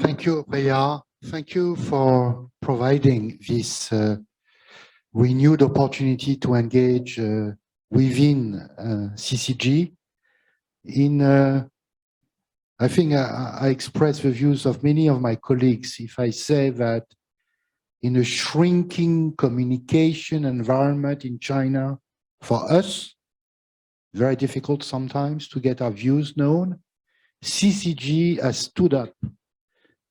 Thank you, Rhea. Thank you for providing this renewed opportunity to engage within CCG. I think I express the views of many of my colleagues if I say that in a shrinking communication environment in China, for us, very difficult sometimes to get our views known, CCG has stood up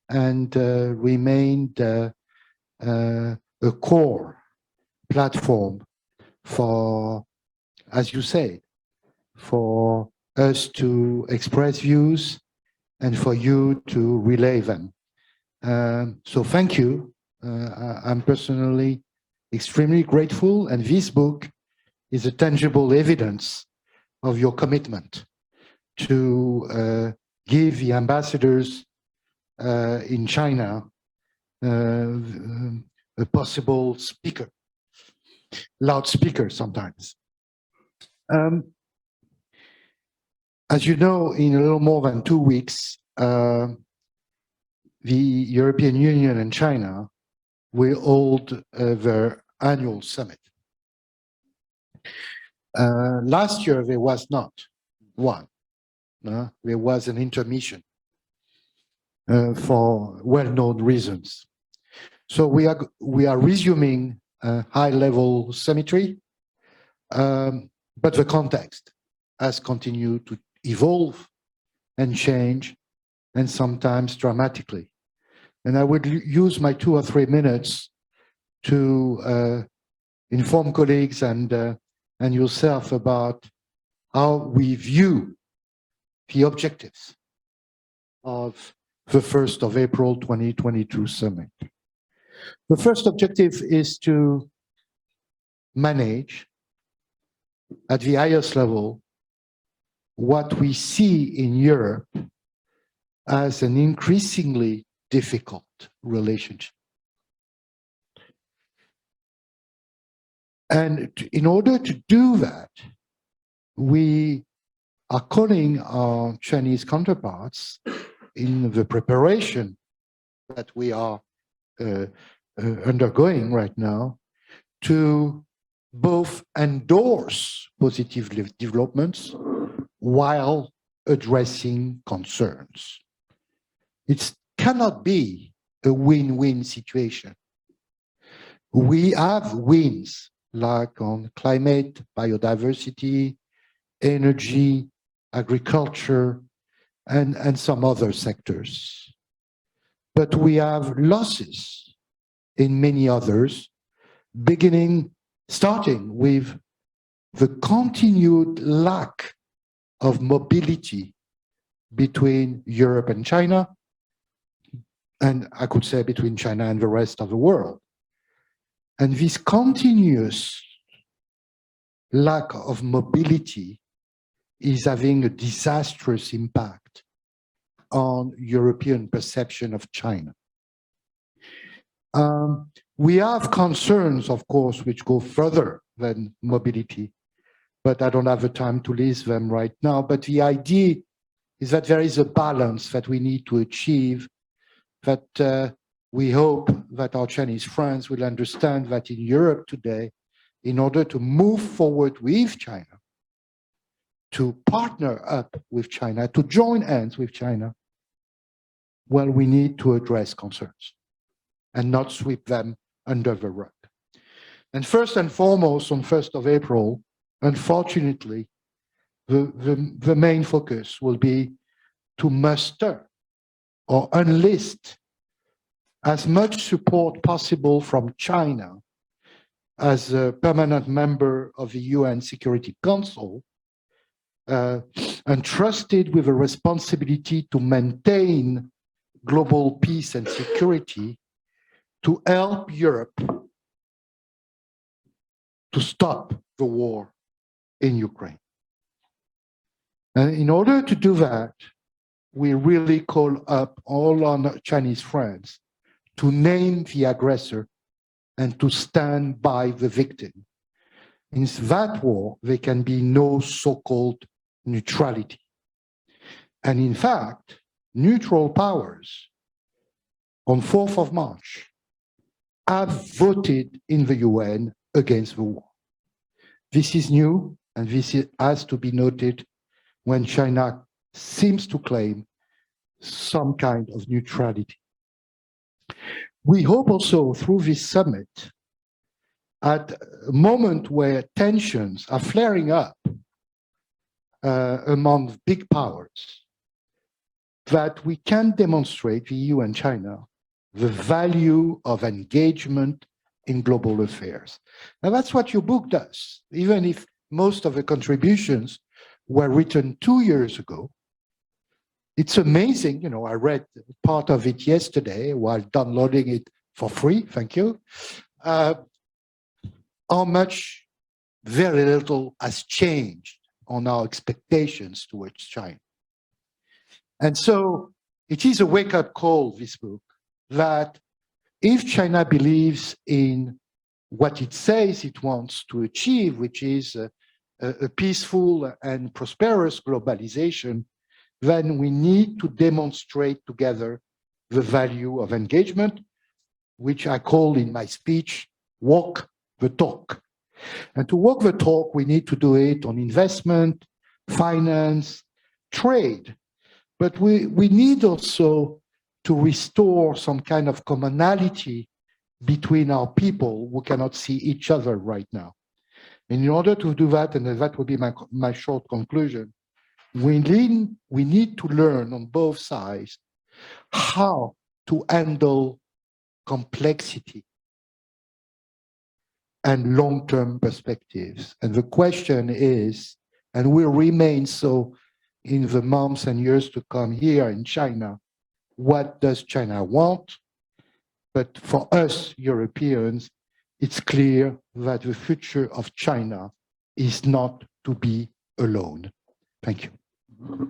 and remained a core platform for, as you say, for us to express views and for you to relay them. So thank you. I'm personally extremely grateful, and this book is a tangible evidence of your commitment to give the ambassadors in China a possible speaker, loudspeaker sometimes. As you know, in a little more than 2 weeks, the European Union and China will hold their annual summit. Last year, there was not one. There was an intermission for well-known reasons. So we are resuming high-level symmetry, but the context has continued to evolve and change, and sometimes dramatically. And I would use my 2 or 3 minutes to inform colleagues and yourself about how we view the objectives of the 1st of April 2022 summit. The first objective is to manage at the highest level what we see in Europe as an increasingly difficult relationship. And in order to do that, we are calling our Chinese counterparts in the preparation that we are undergoing right now to both endorse positive developments while addressing concerns. It cannot be a win-win situation. We have wins like on climate, biodiversity, energy, agriculture, and some other sectors. But we have losses in many others, starting with the continued lack of mobility between Europe and China, and I could say between China and the rest of the world. And this continuous lack of mobility is having a disastrous impact on European perception of China. We have concerns, of course, which go further than mobility, but I don't have the time to list them right now. But the idea is that there is a balance that we need to achieve, that we hope that our Chinese friends will understand that in Europe today, in order to move forward with China, to partner up with China, to join hands with China, well, we need to address concerns and not sweep them under the rug. And first and foremost, on 1st of April, unfortunately, the main focus will be to muster or enlist as much support possible from China as a permanent member of the UN Security Council, entrusted with a responsibility to maintain global peace and security, to help Europe to stop the war in Ukraine. And in order to do that, we really call up all our Chinese friends to name the aggressor and to stand by the victim. In that war, there can be no so-called neutrality. And in fact, neutral powers on 4th of March, have voted in the UN against the war. This is new, and has to be noted when China seems to claim some kind of neutrality. We hope also through this summit, at a moment where tensions are flaring up among big powers, that we can demonstrate, the EU and China, the value of engagement in global affairs. Now that's what your book does, even if most of the contributions were written 2 years ago. It's amazing, you know, I read part of it yesterday while downloading it for free, thank you, how much very little has changed on our expectations towards China. And so it is a wake-up call, this book, that if China believes in what it says it wants to achieve, which is a peaceful and prosperous globalization, then we need to demonstrate together the value of engagement, which I call in my speech, walk the talk. And to walk the talk, we need to do it on investment, finance, trade. But we need also to restore some kind of commonality between our people who cannot see each other right now. And in order to do that, and that would be my short conclusion, we need to learn on both sides how to handle complexity and long-term perspectives. And the question is, and will remain so in the months and years to come here in China, what does China want? But for us Europeans, it's clear that the future of China is not to be alone. Thank you.